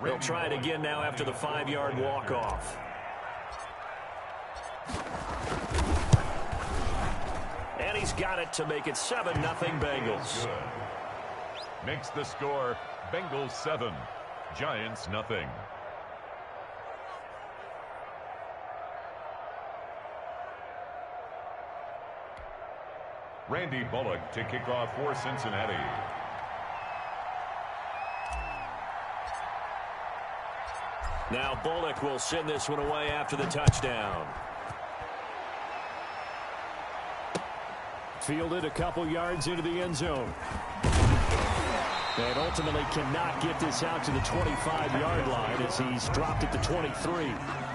They'll try it again now after the 5-yard walk-off. And he's got it to make it 7-0 Bengals. Good. Makes the score Bengals 7, Giants nothing. Randy Bullock to kick off for Cincinnati. Now Bullock will send this one away after the touchdown. Fielded a couple yards into the end zone. And ultimately cannot get this out to the 25-yard line as he's dropped it to 23.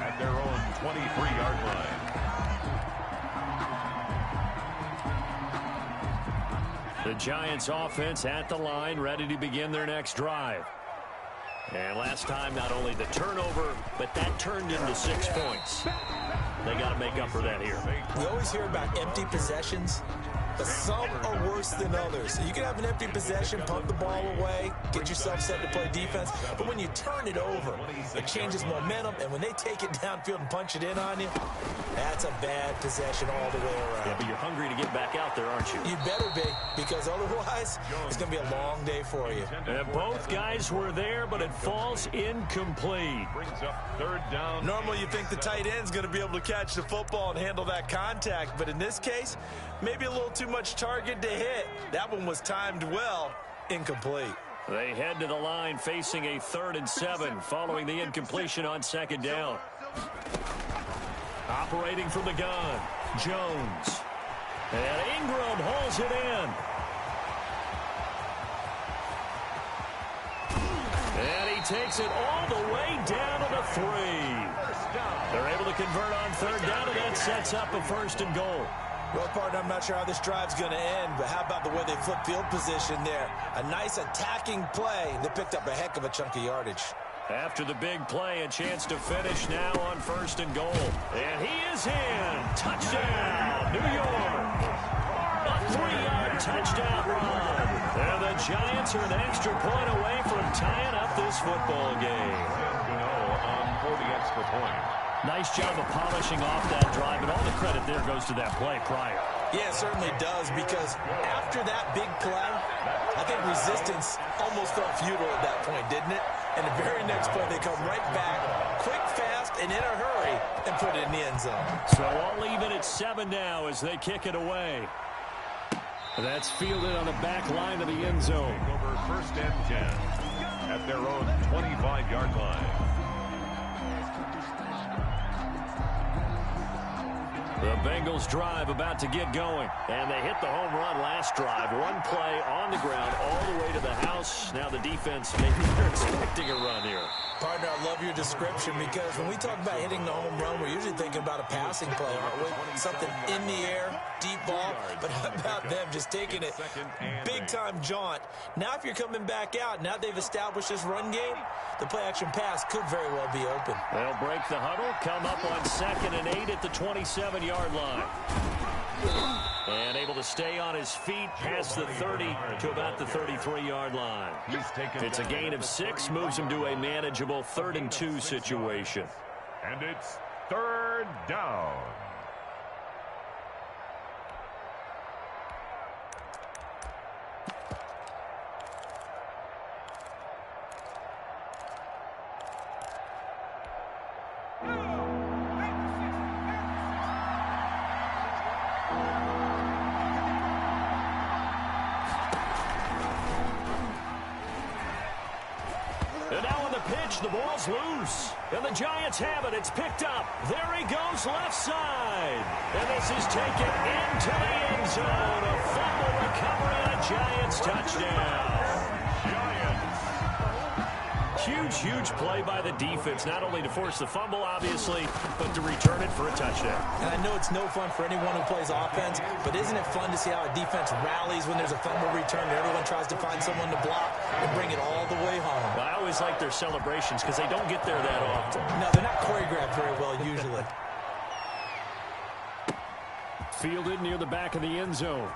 At their own 23-yard line. The Giants offense at the line, ready to begin their next drive. And last time, not only the turnover, but that turned into 6 points. They got to make up for that here. We always hear about empty possessions, but some are worse than others. You can have an empty possession, pump the ball away, get yourself set to play defense, but when you turn it over, it changes momentum, and when they take it downfield and punch it in on you, that's a bad possession all the way around. Yeah, but you're hungry to get back out there, aren't you? You better be, because otherwise, it's going to be a long day for you. And both guys were there, but it falls incomplete. Brings up 3rd down. Normally, you think the tight end's going to be able to catch the football and handle that contact, but in this case, maybe a little too much target to hit. That one was timed well, incomplete. They head to the line facing a 3rd and 7 following the incompletion on 2nd down. Operating from the gun, Jones. And Ingram hauls it in. And he takes it all the way down to the 3. They're able to convert on 3rd down, and that sets up a 1st and goal. Well, partner, I'm not sure how this drive's going to end, but how about the way they flip field position there? A nice attacking play. They picked up a heck of a chunk of yardage. After the big play, a chance to finish now on 1st and goal. And he is in. Touchdown, New York. A 3-yard touchdown run. And the Giants are an extra point away from tying up this football game. For the extra point. Nice job of polishing off that drive, and all the credit there goes to that play prior. Yeah, it certainly does, because after that big play, I think resistance almost felt futile at that point, didn't it? And the very next play, they come right back, quick, fast, and in a hurry, and put it in the end zone. So all even at 7 now as they kick it away. That's fielded on the back line of the end zone. Over 1st and 10 at their own 25-yard line. The Bengals drive about to get going. And they hit the home run last drive. One play on the ground all the way to the house. Now the defense, maybe they're expecting a run here. Partner, I love your description, because when we talk about hitting the home run, we're usually thinking about a passing play, aren't we? Something in the air, deep ball. But how about them just taking it big-time jaunt? Now if you're coming back out, now they've established this run game, the play-action pass could very well be open. They'll break the huddle, come up on 2nd and 8 at the 27-yard line. And able to stay on his feet past the 30 to about the 33-yard line. It's a gain of 6, moves him to a manageable 3rd and 2 situation. And it's 3rd down. And now on the pitch, the ball's loose. And the Giants have it. It's picked up. There he goes, left side. And this is taken into the end zone. A fumble recovery and a Giants touchdown. Huge play by the defense, not only to force the fumble, obviously, but to return it for a touchdown. And I know it's no fun for anyone who plays offense, but isn't it fun to see how a defense rallies when there's a fumble return and everyone tries to find someone to block and bring it all the way home? Well, I always like their celebrations because they don't get there that often. No, they're not choreographed very well usually. Fielded near the back of the end zone.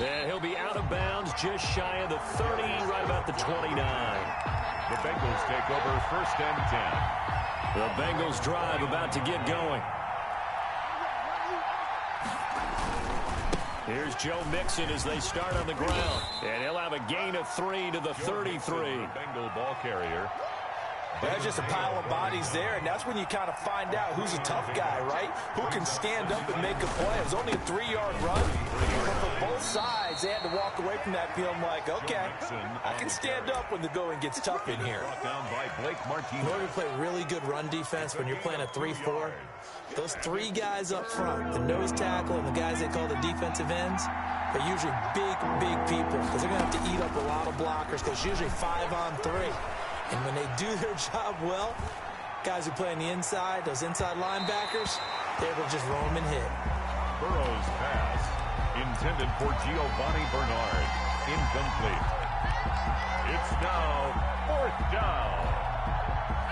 And he'll be out of bounds just shy of the 30, right about the 29. The Bengals take over 1st and 10. The Bengals drive about to get going. Here's Joe Mixon as they start on the ground. And he'll have a gain of 3 to the 33. The Bengal ball carrier. There's just a pile of bodies there, and that's when you kind of find out who's a tough guy, right? Who can stand up and make a play. It was only a 3-yard run, but for both sides, they had to walk away from that field like, okay, I can stand up when the going gets tough in here. In order to play really good run defense when you're playing a 3-4, those 3 guys up front, the nose tackle and the guys they call the defensive ends, they're usually big, big people because they're going to have to eat up a lot of blockers because usually 5-on-3. And when they do their job well, guys who play on the inside, those inside linebackers, they're able to just roam and hit. Burrow's pass, intended for Giovanni Bernard, incomplete. It's now 4th down.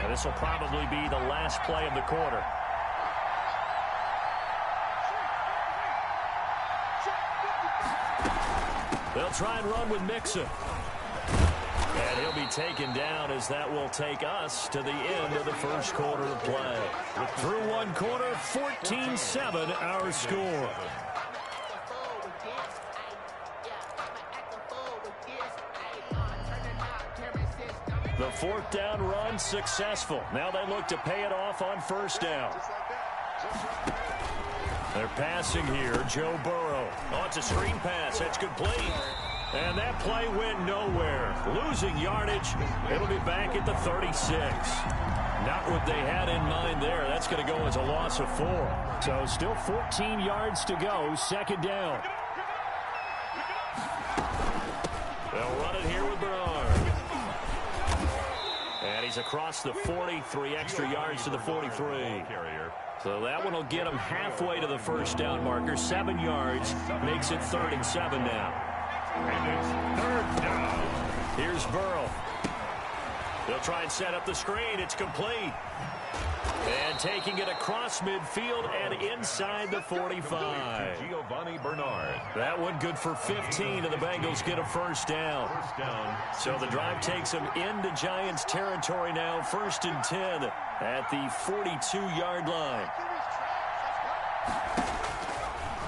And this will probably be the last play of the quarter. They'll try and run with Mixon. And he'll be taken down as that will take us to the end of the first quarter of play. Through one quarter, 14-7 our score. The 4th down run successful. Now they look to pay it off on 1st down. They're passing here, Joe Burrow. Oh, it's a screen pass. That's complete. And that play went nowhere. Losing yardage. It'll be back at the 36. Not what they had in mind there. That's going to go as a loss of 4. So still 14 yards to go. 2nd down. They'll run it here with Bernard. And he's across the 43 extra yards to the 43. So that one will get him halfway to the 1st down marker. 7 yards. Makes it 3rd and 7 now. And it's 3rd down. Here's Burrow. They'll try and set up the screen. It's complete. And taking it across midfield and inside the 45. Giovanni Bernard. That one good for 15, and the Bengals get a 1st down. So the drive takes them into Giants territory now. 1st and 10 at the 42-yard line.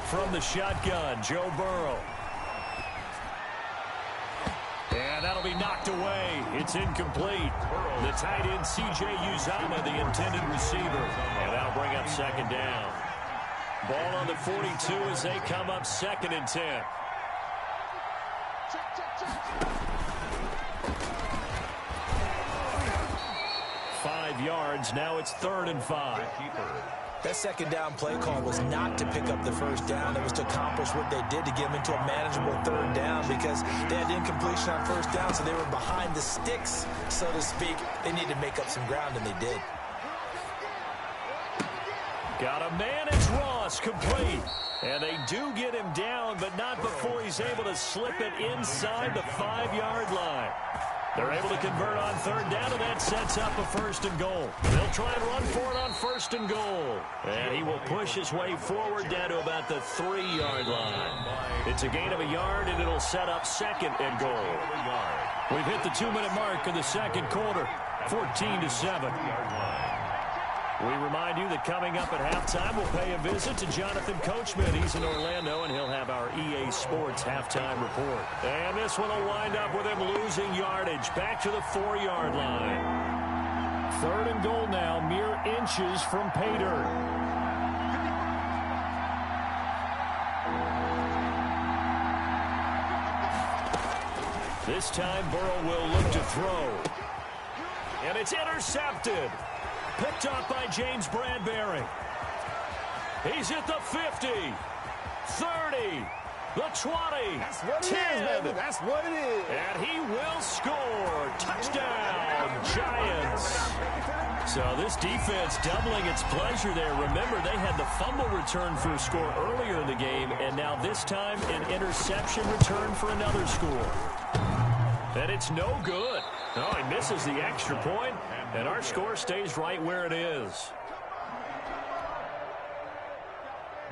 From the shotgun, Joe Burrow. And that'll be knocked away. It's incomplete. The tight end, C.J. Uzomah, the intended receiver. And that'll bring up 2nd down. Ball on the 42 as they come up 2nd and 10. Five yards. Now it's 3rd and 5. That 2nd down play call was not to pick up the 1st down. It was to accomplish what they did to get them into a manageable 3rd down because they had incompletion on 1st down, so they were behind the sticks, so to speak. They needed to make up some ground, and they did. Got a man. It's Ross, complete. And they do get him down, but not before he's able to slip it inside the 5-yard line. They're able to convert on 3rd down, and that sets up a 1st and goal. They'll try and run for it on 1st and goal. And he will push his way forward down to about the 3-yard line. It's a gain of a yard, and it'll set up 2nd and goal. We've hit the 2-minute mark of the 2nd quarter, 14-7. We remind you that coming up at halftime, we'll pay a visit to Jonathan Coachman. He's in Orlando, and he'll have our EA Sports halftime report. And this one will wind up with him losing yardage back to the 4-yard line. 3rd and goal now, mere inches from pay dirt. This time, Burrow will look to throw. And it's intercepted. Picked up by James Bradbury. He's at the 50, 30, the 20, That's what 10. it is, baby. That's what it is. And he will score. Touchdown, Giants. So this defense doubling its pleasure there. Remember, they had the fumble return for a score earlier in the game, and now this time an interception return for another score. And it's no good. No, he misses the extra point, and our score stays right where it is.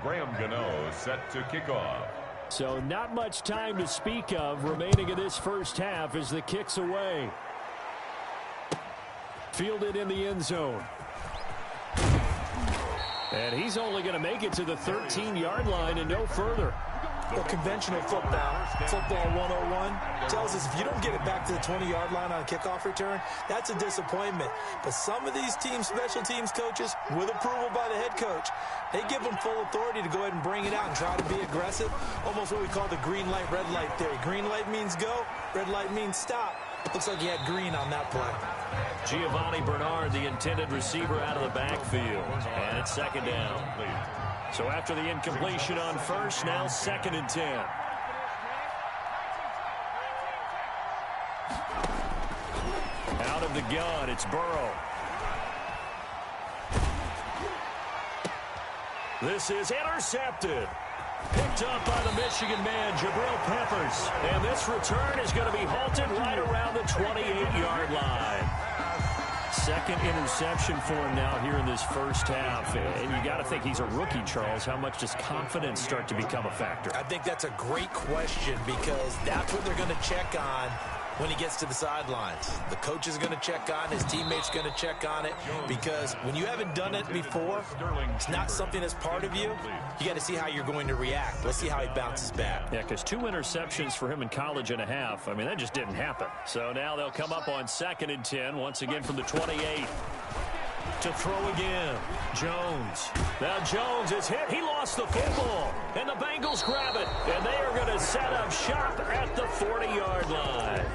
Graham Gano set to kick off. So not much time to speak of remaining in this first half as the kick's away. Fielded in the end zone. And he's only going to make it to the 13-yard line and no further. Well, conventional football 101, tells us if you don't get it back to the 20-yard line on a kickoff return, that's a disappointment. But some of these teams, special teams coaches, with approval by the head coach, they give them full authority to go ahead and bring it out and try to be aggressive, almost what we call the green light, red light theory. Green light means go, red light means stop. Looks like he had green on that play. Giovanni Bernard, the intended receiver, out of the backfield. And it's second down. So after the incompletion on first, now 2nd and 10. Out of the gun, it's Burrow. This is intercepted. Picked up by the Michigan man, Jabril Peppers. And this return is going to be halted right around the 28-yard line. Second interception for him now here in this first half. And you got to think he's a rookie, Charles. How much does confidence start to become a factor? I think that's a great question because that's what they're going to check on when he gets to the sidelines. The coach is going to check on, his teammates going to check on it, because when you haven't done it before, it's not something that's part of you. You got to see how you're going to react. Let's see how he bounces back. Yeah, because 2 interceptions for him in college and a half. I mean, that just didn't happen. So now they'll come up on 2nd and 10, once again from the 28. To throw again, Jones. Now Jones is hit. He lost the football, and the Bengals grab it, and they are going to set up shop at the 40-yard line.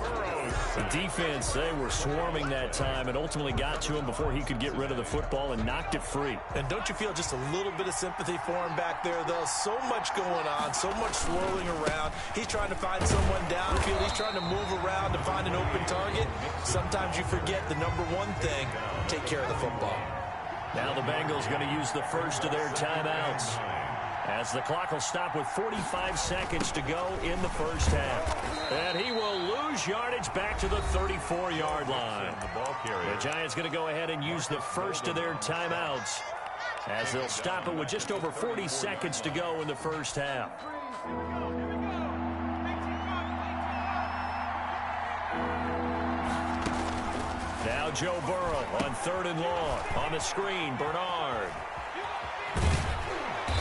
The defense, they were swarming that time and ultimately got to him before he could get rid of the football and knocked it free. And don't you feel just a little bit of sympathy for him back there, though? So much going on, so much swirling around. He's trying to find someone downfield. He's trying to move around to find an open target. Sometimes you forget the number one thing, take care of the football. Now the Bengals going to use the first of their timeouts, as the clock will stop with 45 seconds to go in the first half. And he will lose yardage back to the 34-yard line. The Giants going to go ahead and use the first of their timeouts, as they'll stop it with just over 40 seconds to go in the first half. Now Joe Burrow on 3rd and long. On the screen, Bernard.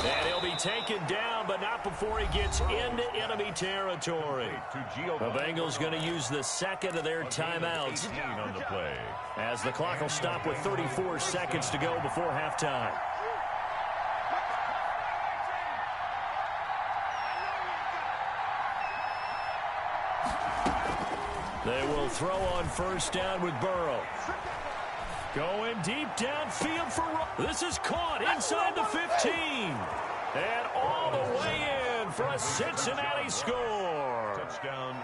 And he'll be taken down, but not before he gets into enemy territory. The Bengals going to use the second of their timeouts on the play, as the clock will stop with 34 seconds to go before halftime. They will throw on first down with Burrow. Going deep downfield for... This is caught inside the 15. And all the way in for a Cincinnati score. touchdown.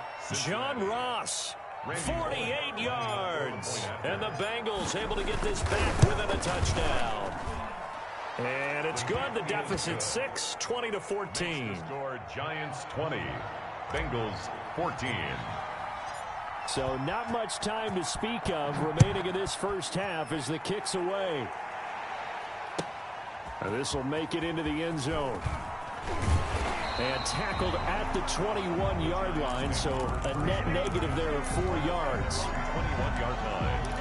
John Ross, 48 yards. And the Bengals able to get this back within a touchdown. And it's good. The deficit 6, 20-14. Score Giants 20, Bengals 14. So not much time to speak of remaining in this first half as the kick's away. This will make it into the end zone. And tackled at the 21-yard line, so a net negative there of 4 yards. 21-yard line.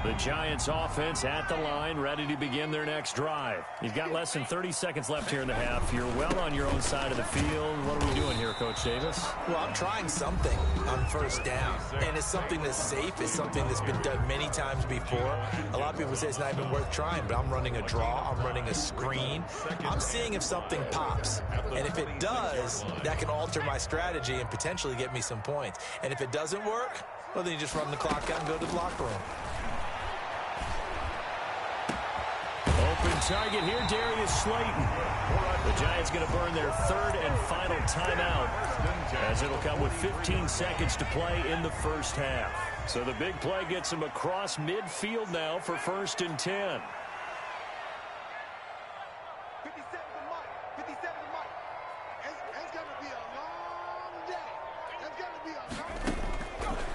The Giants offense at the line, ready to begin their next drive. You've got less than 30 seconds left here in the half. You're well on your own side of the field. What are we doing here, Coach Davis? Well, I'm trying something on first down, and it's something that's safe. It's something that's been done many times before. A lot of people say it's not even worth trying, but I'm running a draw. I'm running a screen. I'm seeing if something pops, and if it does, that can alter my strategy and potentially get me some points. And if it doesn't work, well, then you just run the clock out and go to the locker room. Open target here, Darius Slayton. The Giants going to burn their third and final timeout, as it'll come with 15 seconds to play in the first half. So the big play gets him across midfield now for 1st and 10.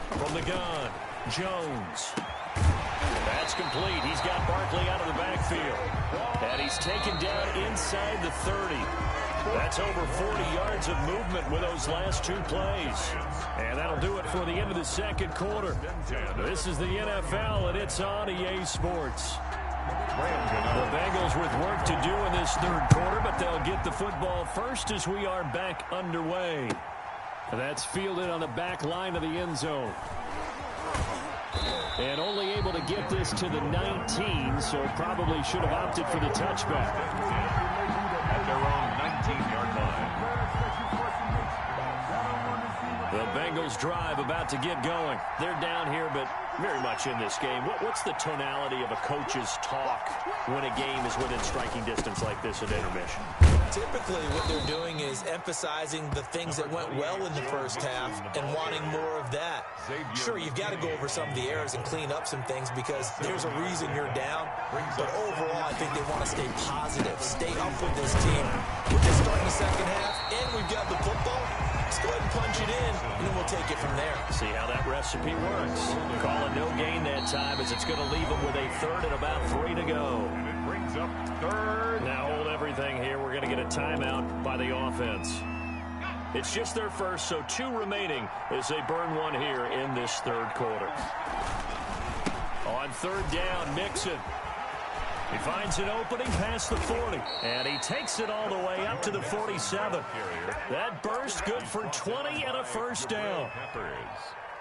From the gun, Jones. That's complete. He's got Barkley out of the backfield. And he's taken down inside the 30. That's over 40 yards of movement with those last two plays. And that'll do it for the end of the second quarter. This is the NFL, and it's on EA Sports. The Bengals with work to do in this third quarter, but they'll get the football first as we are back underway. That's fielded on the back line of the end zone. And only able to get this to the 19, so probably should have opted for the touchback. At their own 19-yard line. The Bengals drive about to get going. They're down here, but very much in this game. What's the tonality of a coach's talk when a game is within striking distance like this at intermission? Typically, what they're doing is emphasizing the things that went well in the first half and wanting more of that. Sure, you've got to go over some of the errors and clean up some things because there's a reason you're down. But overall, I think they want to stay positive, stay up with this team. We're just starting the second half, and we've got the football. Let's go ahead and punch it in, and then we'll take it from there. See how that recipe works. Call it no gain that time as it's going to leave them with a third and about 3 to go. And it brings up third. Now hold everything here. We're going to get a timeout by the offense. It's just their first, so 2 remaining as they burn one here in this third quarter. On third down, Mixon. He finds an opening past the 40, and he takes it all the way up to the 47. That burst good for 20 and a first down.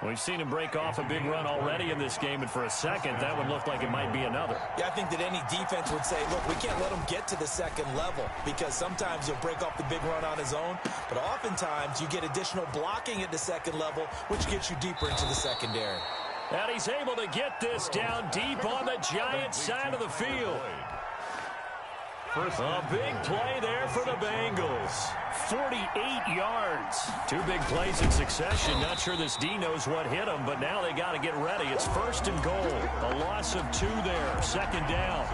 We've seen him break off a big run already in this game, and for a second, that would look like it might be another. Yeah, I think that any defense would say, look, we can't let him get to the second level because sometimes he'll break off the big run on his own, but oftentimes you get additional blocking at the second level, which gets you deeper into the secondary. And he's able to get this down deep on the Giants side of the field. A big play there for the Bengals. 48 yards. 2 big plays in succession. Not sure this D knows what hit him, but now they got to get ready. It's first and goal. A loss of 2 there. Second down.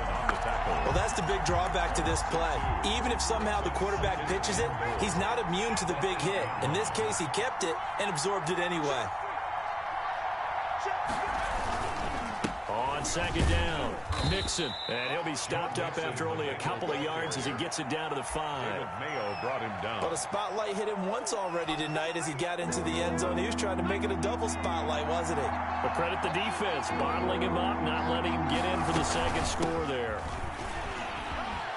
Well, that's the big drawback to this play. Even if somehow the quarterback pitches it, he's not immune to the big hit. In this case, he kept it and absorbed it anyway. On second down, Mixon. And he'll be stopped up after only a couple of yards as he gets it down to the 5. Mayo brought him down. But a spotlight hit him once already tonight as he got into the end zone. He was trying to make it a double spotlight, wasn't he? But credit the defense, bottling him up, not letting him get in for the second score there.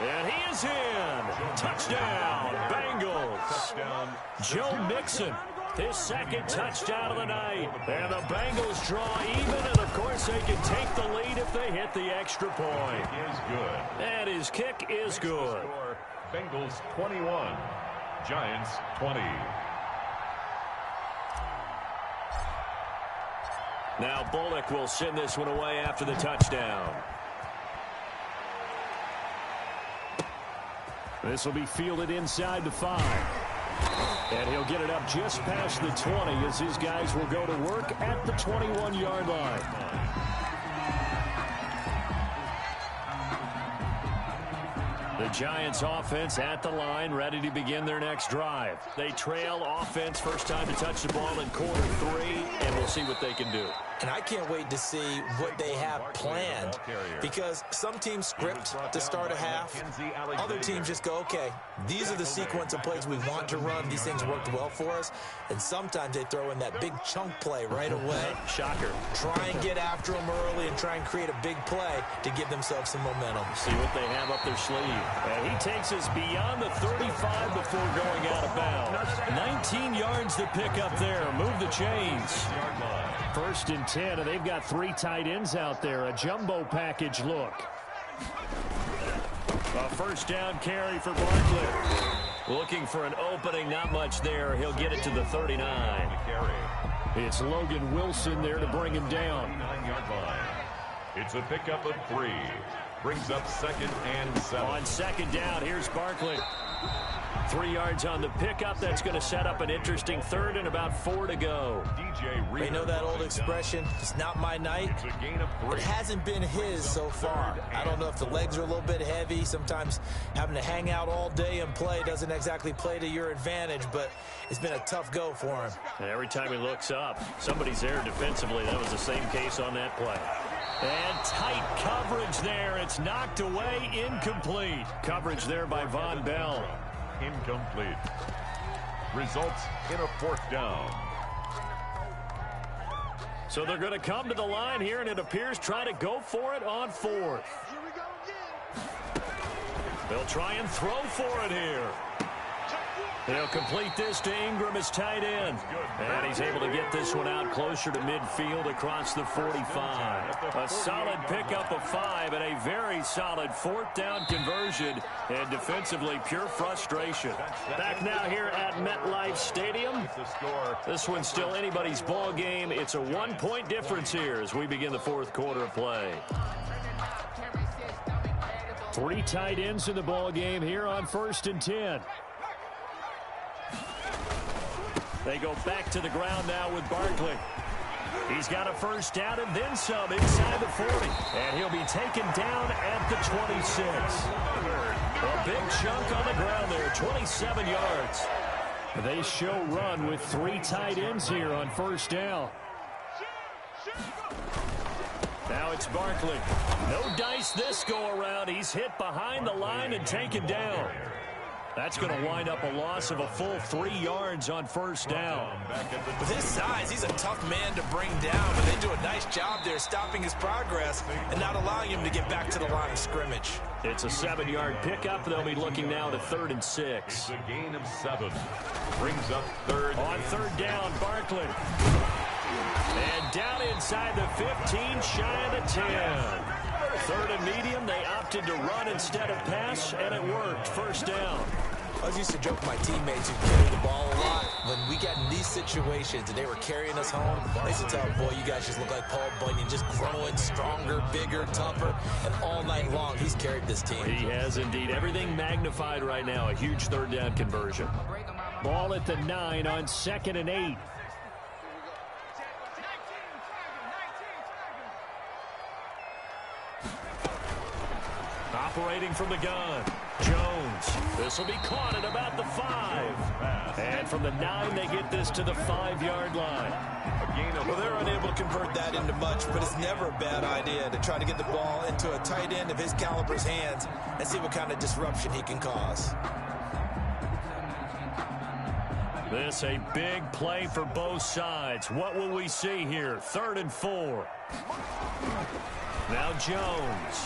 And he is in. Touchdown, Bengals. Touchdown. Joe Mixon. His second touchdown of the night. And the Bengals draw even, and of course they can take the lead if they hit the extra point. Is good. And his kick is good. Bengals 21, Giants 20. Now Bullock will send this one away after the touchdown. This will be fielded inside the 5. And he'll get it up just past the 20 as his guys will go to work at the 21-yard line. The Giants offense at the line, ready to begin their next drive. They trail offense, first time to touch the ball in quarter 3, and we'll see what they can do. And I can't wait to see what they have planned because some teams script to start a half. Other teams just go, okay, these are the sequence of plays we want to run. These things worked well for us. And sometimes they throw in that big chunk play right away. Shocker. Try and get after them early and try and create a big play to give themselves some momentum. See what they have up their sleeve. And he takes us beyond the 35 before going out of bounds. 19 yards to pick up there. Move the chains. First and 10, and they've got 3 tight ends out there. A jumbo package look. A first down carry for Barkley. Looking for an opening, not much there. He'll get it to the 39. It's Logan Wilson there to bring him down. 9-yard line. It's a pickup of 3. Brings up second and 7. On second down, here's Barkley. 3 yards on the pickup. That's going to set up an interesting third and about 4 to go. You know that old expression, it's not my night? It's a gain of 3. It hasn't been his so far. I don't know if the legs are a little bit heavy. Sometimes having to hang out all day and play doesn't exactly play to your advantage, but it's been a tough go for him. And every time he looks up, somebody's there defensively. That was the same case on that play. And tight coverage there. It's knocked away, incomplete. Coverage there by Von Bell. Incomplete. Results in a 4th down. So they're going to come to the line here, and it appears try to go for it on 4th. They'll try and throw for it here. They'll complete this to Ingram as tight end. And he's able to get this one out closer to midfield across the 45. A solid pickup of 5 and a very solid 4th down conversion. And defensively, pure frustration. Back now here at MetLife Stadium. This one's still anybody's ball game. It's a 1-point difference here as we begin the 4th quarter of play. 3 tight ends in the ball game here on 1st and 10. They go back to the ground now with Barkley. He's got a 1st down and then some inside the 40. And he'll be taken down at the 26. A big chunk on the ground there, 27 yards. They show run with 3 tight ends here on 1st down. Now it's Barkley. No dice this go-around. He's hit behind the line and taken down. That's going to wind up a loss of a full 3 yards on 1st down. With his size, he's a tough man to bring down, but they do a nice job there stopping his progress and not allowing him to get back to the line of scrimmage. It's a 7-yard pickup. They'll be looking now to 3rd and 6. It's a gain of 7. Brings up 3rd. On 3rd down, Barkley. And down inside the 15, shy of the 10. 3rd and medium, they opted to run instead of pass, and it worked. 1st down. I used to joke with my teammates who carry the ball a lot. When we got in these situations and they were carrying us home, I used to tell them, boy, you guys just look like Paul Bunyan, just growing stronger, bigger, tougher, and all night long he's carried this team. He has indeed. Everything magnified right now. A huge 3rd down conversion. Ball at the 9 on 2nd and 8. Operating from the gun, Jones. This will be caught at about the 5. And from the 9, they get this to the 5-yard line. Well, they're unable to convert that into much, but it's never a bad idea to try to get the ball into a tight end of his caliber's hands and see what kind of disruption he can cause. This a big play for both sides. What will we see here? 3rd and 4. Now Jones.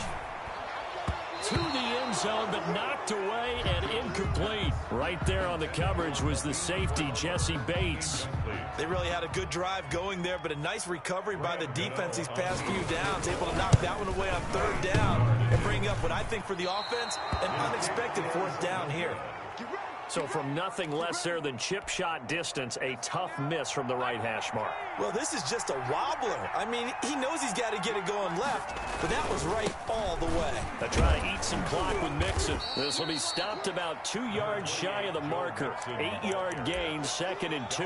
To the end zone, but knocked away and incomplete. Right there on the coverage was the safety, Jesse Bates. They really had a good drive going there, but a nice recovery by the defense these past few downs, able to knock that one away on 3rd down and bring up what I think for the offense, an unexpected 4th down here. So from nothing less there than chip shot distance, a tough miss from the right hash mark. Well, this is just a wobbler. I mean, he knows he's got to get it going left, but that was right all the way. They try to eat some clock with Mixon. This will be stopped about 2 yards shy of the marker. 8-yard gain, 2nd and 2.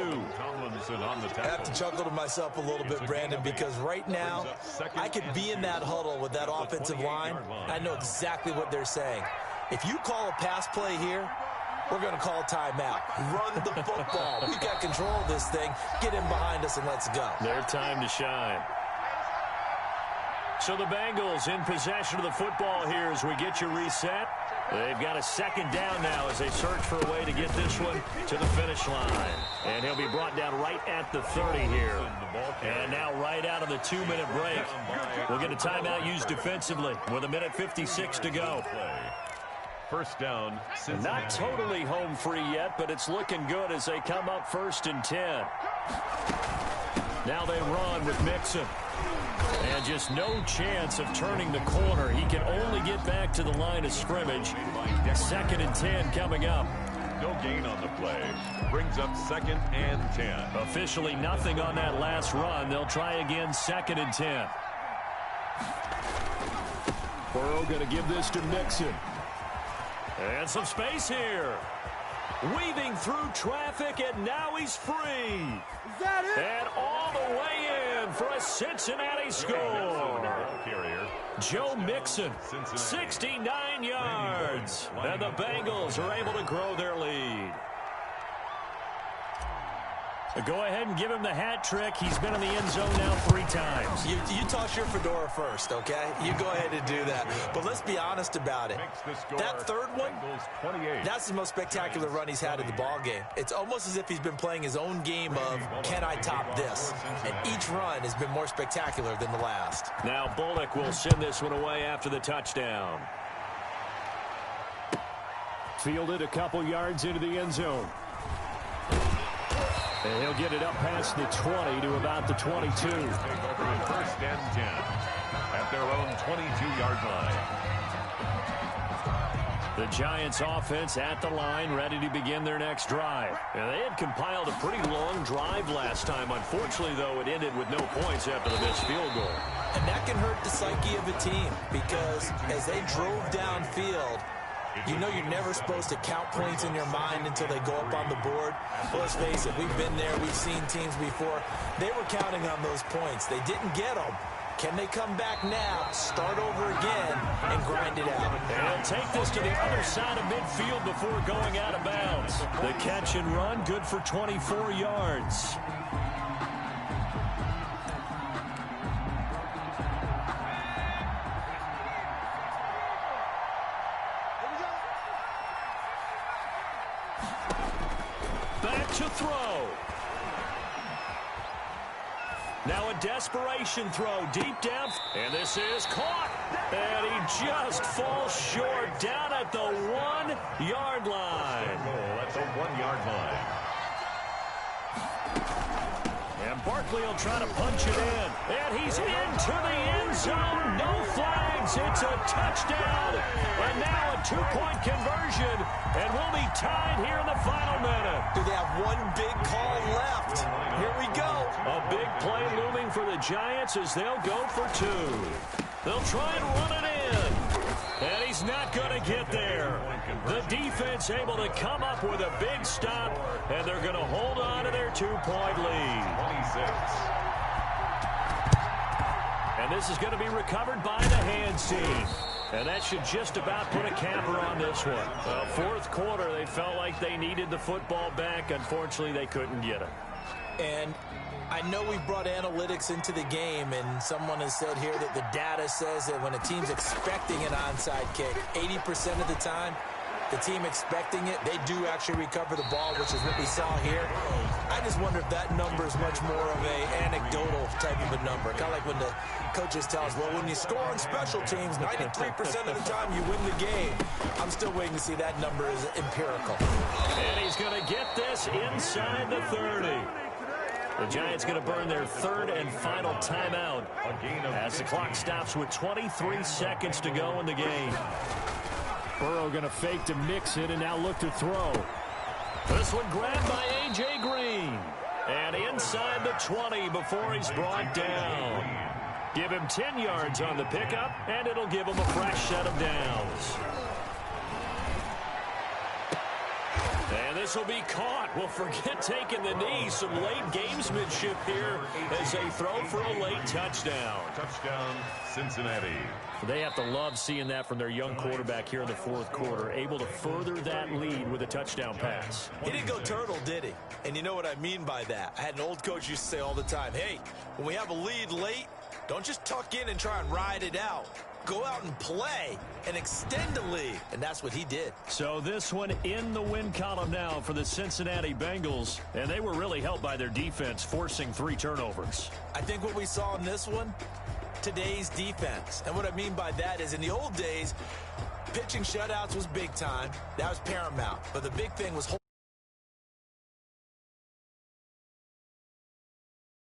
I have to chuckle to myself a little bit, Brandon, because right now, I could be in that huddle with that offensive line. I know exactly what they're saying. If you call a pass play here, we're going to call timeout. Run the football. We've got control of this thing. Get in behind us and let's go. Their time to shine. So the Bengals in possession of the football here as we get you reset. They've got a 2nd down now as they search for a way to get this one to the finish line. And he'll be brought down right at the 30 here. And now right out of the 2-minute break, we'll get a timeout used defensively with 1:56 to go. 1st down, Cincinnati. Not totally home free yet, but it's looking good as they come up 1st and 10. Now they run with Mixon. And just no chance of turning the corner. He can only get back to the line of scrimmage. 2nd and 10 coming up. No gain on the play. Brings up 2nd and 10. Officially nothing on that last run. They'll try again 2nd and 10. Burrow going to give this to Mixon. And some space here. Weaving through traffic, and now he's free. Is that it? And all the way in for a Cincinnati score. Joe Mixon, 69 yards. And the Bengals are able to grow their lead. Go ahead and give him the hat trick. He's been in the end zone now 3 times. You toss your fedora first, okay? You go ahead and do that. But let's be honest about it. That third one, that's the most spectacular run he's had in the ball game. It's almost as if he's been playing his own game of, can I top this? And each run has been more spectacular than the last. Now Bullock will send this one away after the touchdown. Fielded a couple yards into the end zone. And he'll get it up past the 20 to about the 22. First and 10 at their own 22-yard line. The Giants offense at the line, ready to begin their next drive. And they had compiled a pretty long drive last time. Unfortunately, though, it ended with no points after the missed field goal. And that can hurt the psyche of a team because as they drove downfield, you know you're never supposed to count points in your mind until they go up on the board. Well, let's face it, we've been there. We've seen teams before. They were counting on those points. They didn't get them. Can they come back now, start over again, and grind it out? And he'll take this to the other side of midfield before going out of bounds. The catch and run, good for 24 yards. Back to throw. Now a desperation throw deep down. And this is caught. And he just falls short down at the 1-yard line. At the 1-yard line. And Barkley will try to punch it in. And he's into the end zone. No flags. It's a touchdown. And now a 2-point conversion. And we'll be tied here in the final minute. Do they have one big call left? Here we go. A big play looming for the Giants as they'll go for 2. They'll try and run it in. And he's not going to get there. The defense able to come up with a big stop, and they're going to hold on to their 2-point lead. 26. And this is going to be recovered by the hands team. And that should just about put a capper on this one. Fourth quarter, they felt like they needed the football back. Unfortunately, they couldn't get it. And I know we've brought analytics into the game, and someone has said here that the data says that when a team's expecting an onside kick, 80% of the time, the team expecting it, they do actually recover the ball, which is what we saw here. I just wonder if that number is much more of a anecdotal type of a number. Kind of like when the coaches tell us, well, when you score on special teams, 93% of the time you win the game. I'm still waiting to see that number is empirical. And he's going to get this inside the 30. The Giants going to burn their 3rd and final timeout as the clock stops with 23 seconds to go in the game. Burrow going to fake to mix it and now look to throw. This one grabbed by A.J. Green. And inside the 20 before he's brought down. Give him 10 yards on the pickup, and it'll give him a fresh set of downs. And this will be caught. Well, forget taking the knee. Some late gamesmanship here as they throw for a late touchdown. Touchdown, Cincinnati. They have to love seeing that from their young quarterback here in the fourth quarter, able to further that lead with a touchdown pass. He didn't go turtle, did he? And you know what I mean by that. I had an old coach used to say all the time, hey, when we have a lead late, don't just tuck in and try and ride it out. Go out and play and extend the lead. And that's what he did. So this one in the win column now for the Cincinnati Bengals. And they were really helped by their defense, forcing 3 turnovers. I think what we saw in this one, today's defense. And what I mean by that is in the old days, pitching shutouts was big time. That was paramount. But the big thing was